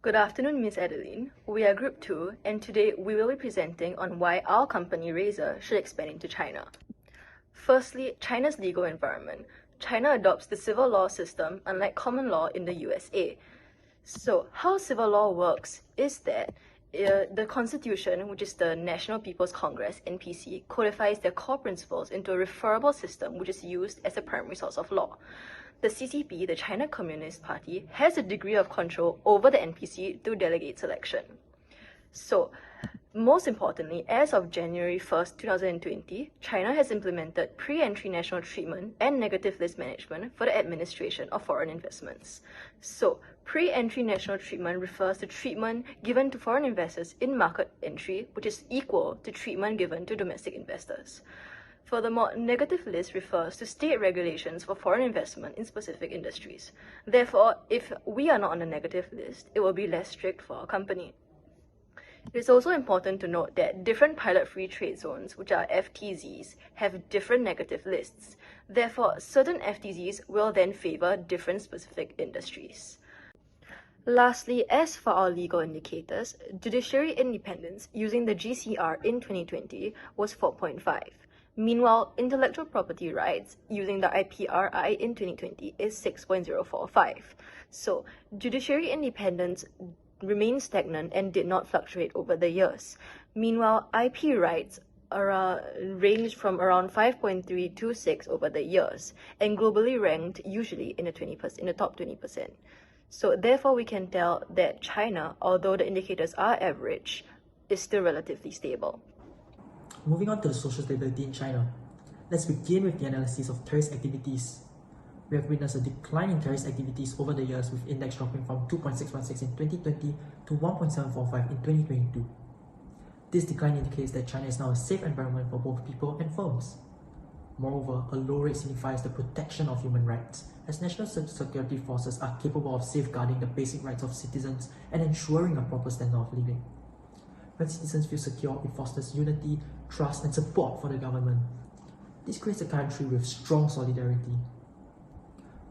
Good afternoon, Ms. Adeline. We are Group 2, and today we will be presenting on why our company Razer should expand into China. Firstly, China's legal environment. China adopts the civil law system unlike common law in the USA. So, how civil law works is that the Constitution, which is the National People's Congress, NPC, codifies their core principles into a referable system which is used as a primary source of law. The CCP, the China Communist Party, has a degree of control over the NPC through delegate selection. So, most importantly, as of January 1st, 2020, China has implemented pre-entry national treatment and negative list management for the administration of foreign investments. So, pre-entry national treatment refers to treatment given to foreign investors in market entry, which is equal to treatment given to domestic investors. Furthermore, negative list refers to state regulations for foreign investment in specific industries. Therefore, if we are not on a negative list, it will be less strict for our company. It is also important to note that different pilot free trade zones, which are FTZs, have different negative lists. Therefore, certain FTZs will then favor different specific industries. Lastly, as for our legal indicators, judiciary independence using the GCR in 2020 was 4.5. Meanwhile, intellectual property rights using the IPRI in 2020 is 6.045. So, judiciary independence remained stagnant and did not fluctuate over the years. Meanwhile, IP rights ranged from around 5.326 over the years and globally ranked usually in the top 20%. So therefore, we can tell that China, although the indicators are average, is still relatively stable. Moving on to the social stability in China, let's begin with the analysis of terrorist activities. We have witnessed a decline in terrorist activities over the years, with index dropping from 2.616 in 2020 to 1.745 in 2022. This decline indicates that China is now a safe environment for both people and firms. Moreover, a low rate signifies the protection of human rights, as national security forces are capable of safeguarding the basic rights of citizens and ensuring a proper standard of living. When citizens feel secure, it fosters unity, trust, and support for the government. This creates a country with strong solidarity.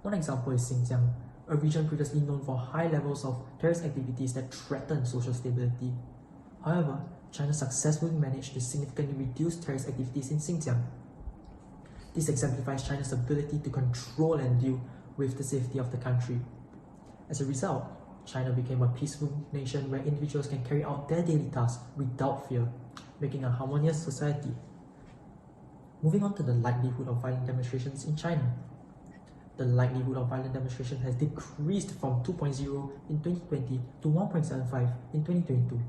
One example is Xinjiang, a region previously known for high levels of terrorist activities that threaten social stability. However, China successfully managed to significantly reduce terrorist activities in Xinjiang. This exemplifies China's ability to control and deal with the safety of the country. As a result, China became a peaceful nation where individuals can carry out their daily tasks without fear, making a harmonious society. Moving on to the likelihood of violent demonstrations in China. The likelihood of violent demonstration has decreased from 2.0 in 2020 to 1.75 in 2022.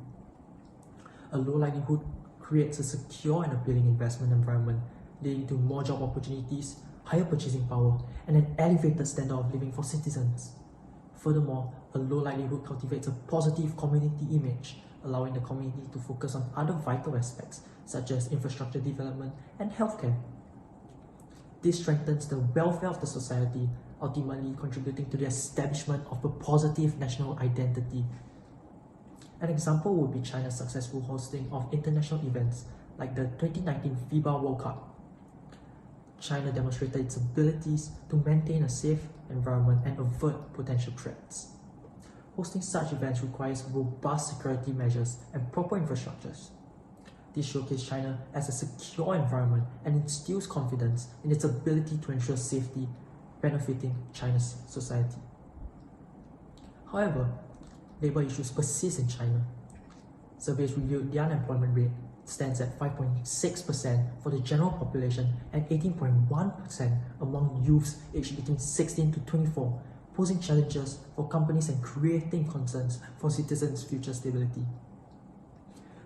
A low likelihood creates a secure and appealing investment environment, leading to more job opportunities, higher purchasing power, and an elevated standard of living for citizens. Furthermore, a low likelihood cultivates a positive community image, allowing the community to focus on other vital aspects such as infrastructure development and healthcare. This strengthens the welfare of the society, ultimately contributing to the establishment of a positive national identity. An example would be China's successful hosting of international events like the 2019 FIBA World Cup. China demonstrated its abilities to maintain a safe environment and avert potential threats. Hosting such events requires robust security measures and proper infrastructures. This showcases China as a secure environment and instills confidence in its ability to ensure safety, benefiting China's society. However, labor issues persist in China. Surveys revealed the unemployment rate stands at 5.6% for the general population and 18.1% among youths aged between 16 to 24, posing challenges for companies and creating concerns for citizens' future stability.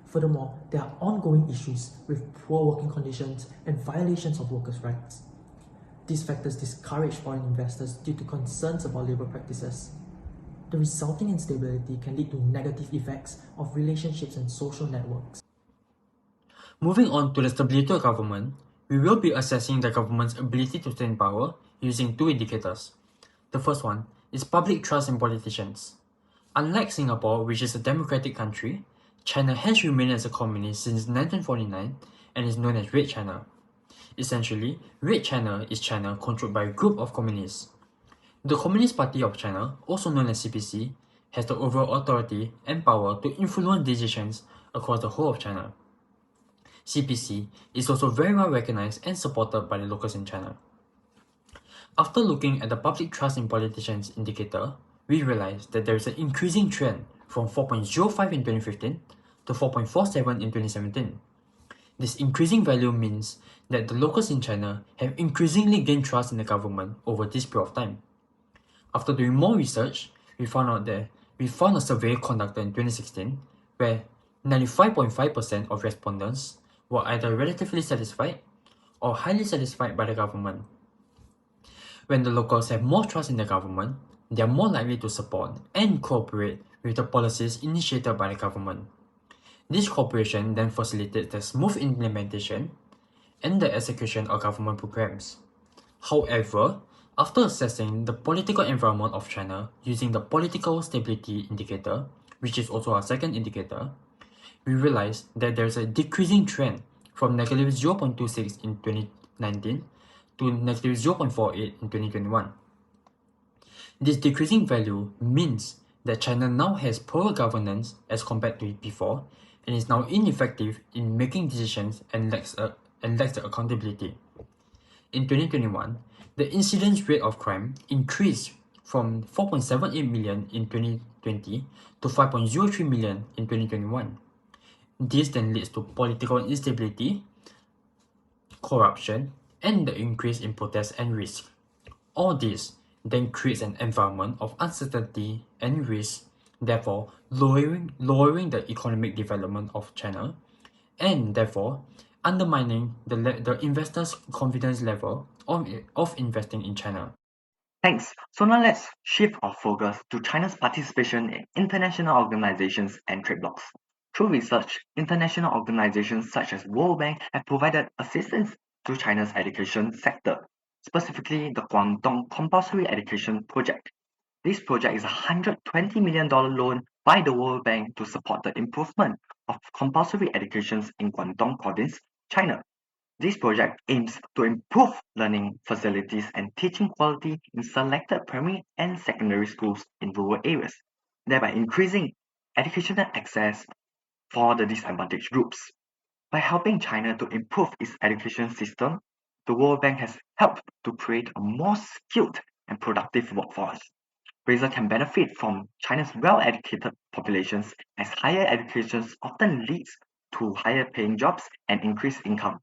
Furthermore, there are ongoing issues with poor working conditions and violations of workers' rights. These factors discourage foreign investors due to concerns about labor practices. The resulting instability can lead to negative effects of relationships and social networks. Moving on to the stability of government, we will be assessing the government's ability to stay in power using two indicators. The first one is public trust in politicians. Unlike Singapore, which is a democratic country, China has remained as a communist since 1949 and is known as Red China. Essentially, Red China is China controlled by a group of communists. The Communist Party of China, also known as CPC, has the overall authority and power to influence decisions across the whole of China. CPC is also very well recognized and supported by the locals in China. After looking at the public trust in politicians indicator, we realized that there is an increasing trend from 4.05 in 2015 to 4.47 in 2017. This increasing value means that the locals in China have increasingly gained trust in the government over this period of time. After doing more research, we found a survey conducted in 2016 where 95.5% of respondents were either relatively satisfied or highly satisfied by the government. When the locals have more trust in the government, they are more likely to support and cooperate with the policies initiated by the government. This cooperation then facilitates the smooth implementation and the execution of government programs. However, after assessing the political environment of China using the Political Stability Indicator, which is also our second indicator, we realized that there is a decreasing trend from negative 0.26 in 2019 to negative 0.48 in 2021. This decreasing value means that China now has poor governance as compared to before and is now ineffective in making decisions and lacks the accountability. In 2021, the incidence rate of crime increased from 4.78 million in 2020 to 5.03 million in 2021. This then leads to political instability, corruption, and the increase in protests and risk. All this then creates an environment of uncertainty and risk, therefore lowering the economic development of China, and therefore undermining the investors' confidence level of investing in China. Thanks. So now let's shift our focus to China's participation in international organizations and trade blocs. Through research, international organizations such as World Bank have provided assistance to China's education sector, specifically the Guangdong Compulsory Education Project. This project is a $120 million loan by the World Bank to support the improvement of compulsory education in Guangdong Province, China. This project aims to improve learning facilities and teaching quality in selected primary and secondary schools in rural areas, thereby increasing educational access for the disadvantaged groups. By helping China to improve its education system, the World Bank has helped to create a more skilled and productive workforce. Razer can benefit from China's well-educated populations as higher education often leads to higher paying jobs and increased income.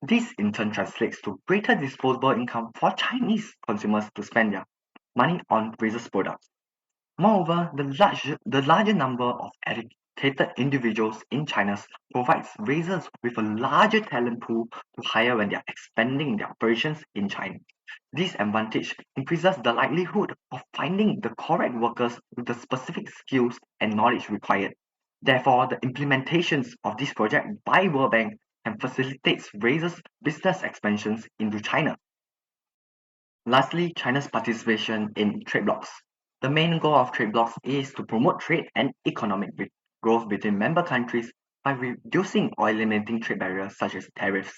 This in turn translates to greater disposable income for Chinese consumers to spend their money on Razer's products. Moreover, the larger number of educated individuals in China provides Razers with a larger talent pool to hire when they are expanding their operations in China. This advantage increases the likelihood of finding the correct workers with the specific skills and knowledge required. Therefore, the implementations of this project by World Bank can facilitate Razer's business expansions into China. Lastly, China's participation in trade blocs. The main goal of trade blocs is to promote trade and economic growth between member countries by reducing or eliminating trade barriers such as tariffs,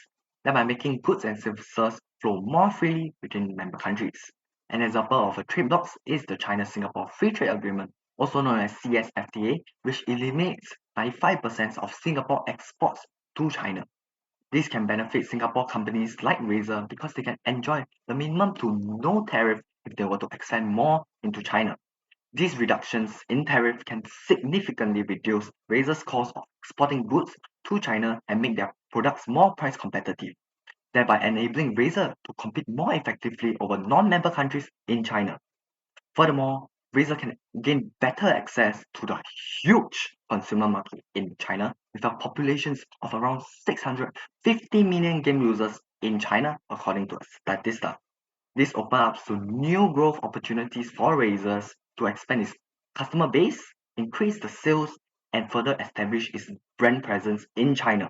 thereby making goods and services flow more freely between member countries. An example of a trade bloc is the China-Singapore Free Trade Agreement, also known as CSFTA, which eliminates 95% of Singapore exports to China. This can benefit Singapore companies like Razer because they can enjoy the minimum to no tariff if they were to expand more into China. These reductions in tariff can significantly reduce Razer's cost of exporting goods to China and make their products more price competitive, thereby enabling Razer to compete more effectively over non-member countries in China. Furthermore, Razer can gain better access to the huge consumer market in China with a population of around 650 million game users in China, according to Statista. This opens up to new growth opportunities for Razer to expand its customer base, increase the sales, and further establish its brand presence in China.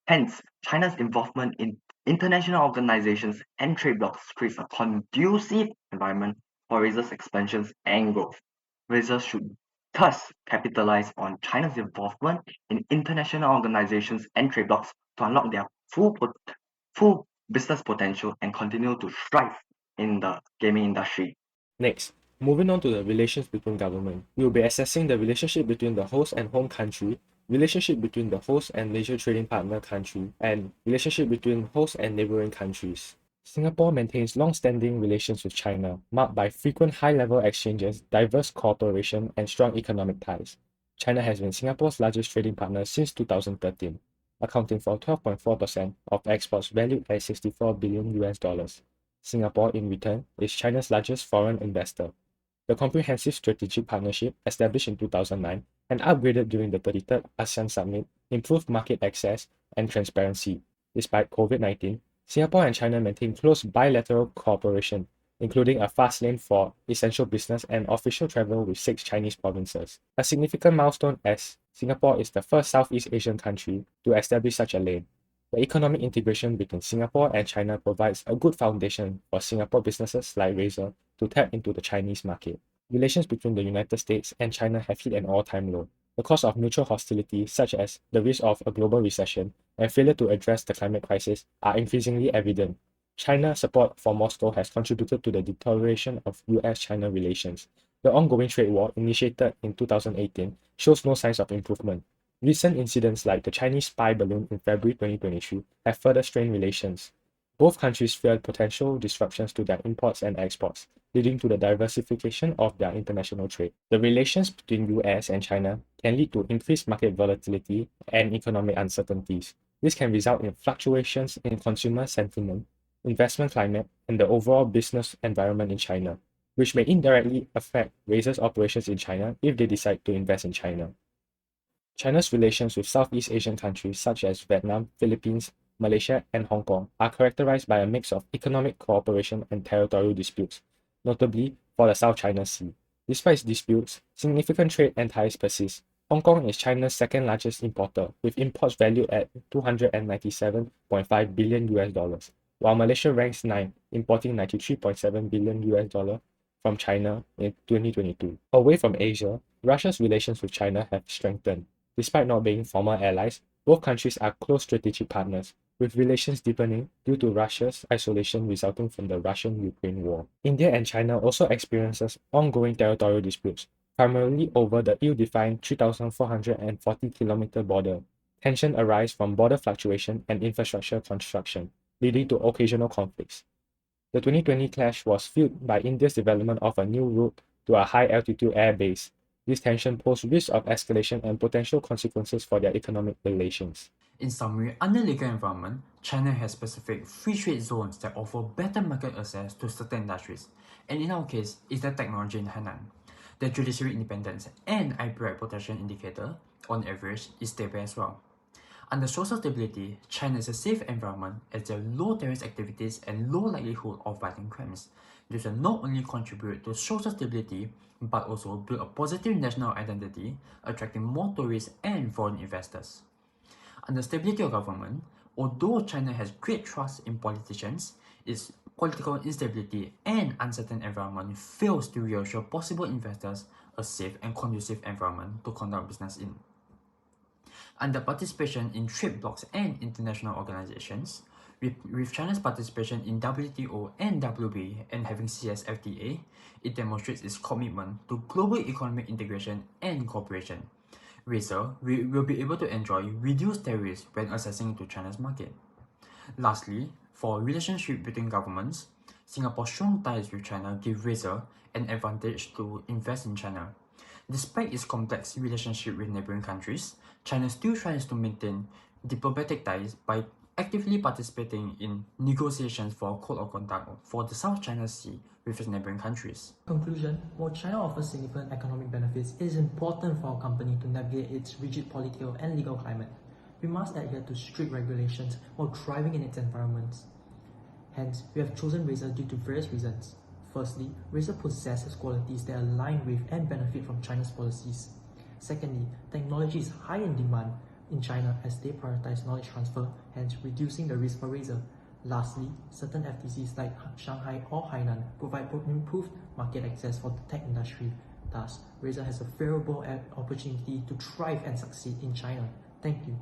Hence, China's involvement in international organizations and trade blocs creates a conducive environment for Razer's expansions and growth. Razer should thus capitalize on China's involvement in international organizations and trade blocs to unlock their full business potential and continue to thrive in the gaming industry. Next, Moving on to the relations between government, we will be assessing the relationship between the host and home country, relationship between the host and major trading partner country, and relationship between host and neighboring countries. Singapore maintains long-standing relations with China, marked by frequent high-level exchanges, diverse cooperation, and strong economic ties. China has been Singapore's largest trading partner since 2013, accounting for 12.4% of exports valued at $64 billion. Singapore, in return, is China's largest foreign investor. The Comprehensive Strategic Partnership, established in 2009 and upgraded during the 33rd ASEAN Summit, improved market access and transparency. Despite COVID-19, Singapore and China maintain close bilateral cooperation, including a fast lane for essential business and official travel with 6 Chinese provinces. A significant milestone as Singapore is the first Southeast Asian country to establish such a lane. The economic integration between Singapore and China provides a good foundation for Singapore businesses like Razer to tap into the Chinese market. Relations between the United States and China have hit an all-time low. The cause of mutual hostility, such as the risk of a global recession and failure to address the climate crisis, are increasingly evident. China's support for Moscow has contributed to the deterioration of US-China relations. The ongoing trade war, initiated in 2018, shows no signs of improvement. Recent incidents like the Chinese spy balloon in February 2023 have further strained relations. Both countries fear potential disruptions to their imports and exports, leading to the diversification of their international trade. The relations between US and China can lead to increased market volatility and economic uncertainties. This can result in fluctuations in consumer sentiment, investment climate, and the overall business environment in China, which may indirectly affect Razer's operations in China if they decide to invest in China. China's relations with Southeast Asian countries such as Vietnam, Philippines, Malaysia, and Hong Kong are characterized by a mix of economic cooperation and territorial disputes, notably for the South China Sea. Despite disputes, significant trade and ties persist. Hong Kong is China's second largest importer, with imports valued at $297.5 billion, while Malaysia ranks 9, importing $93.7 billion from China in 2022. Away from Asia, Russia's relations with China have strengthened. Despite not being former allies, both countries are close strategic partners, with relations deepening due to Russia's isolation resulting from the Russian-Ukraine war. India and China also experiences ongoing territorial disputes, primarily over the ill-defined 3,440-kilometer border. Tension arise from border fluctuation and infrastructure construction, leading to occasional conflicts. The 2020 clash was fueled by India's development of a new route to a high-altitude air base. This tension posed risk of escalation and potential consequences for their economic relations. In summary, under legal environment, China has specific free trade zones that offer better market access to certain industries, and in our case, it's the technology in Hainan. The judiciary independence and IP protection indicator, on average, is stable as well. Under social stability, China is a safe environment as there are low terrorist activities and low likelihood of violent crimes. This will not only contribute to social stability, but also build a positive national identity, attracting more tourists and foreign investors. Under stability of government, although China has great trust in politicians, its political instability and uncertain environment fails to reassure possible investors a safe and conducive environment to conduct business in. Under participation in trade blocs and international organizations, with China's participation in WTO and WB and having CSFTA, it demonstrates its commitment to global economic integration and cooperation. Razer will be able to enjoy reduced tariffs when accessing into China's market. Lastly, for relationship between governments, Singapore's strong ties with China give Razer an advantage to invest in China. Despite its complex relationship with neighboring countries, China still tries to maintain diplomatic ties by actively participating in negotiations for a code of conduct for the South China Sea with its neighboring countries. In conclusion, while China offers significant economic benefits, it is important for our company to navigate its rigid political and legal climate. We must adhere to strict regulations while thriving in its environments. Hence, we have chosen Razer due to various reasons. Firstly, Razer possesses qualities that align with and benefit from China's policies. Secondly, technology is high in demand in China as they prioritize knowledge transfer, hence reducing the risk for Razer. Lastly, certain FTCs like Shanghai or Hainan provide improved market access for the tech industry. Thus, Razer has a favorable opportunity to thrive and succeed in China. Thank you.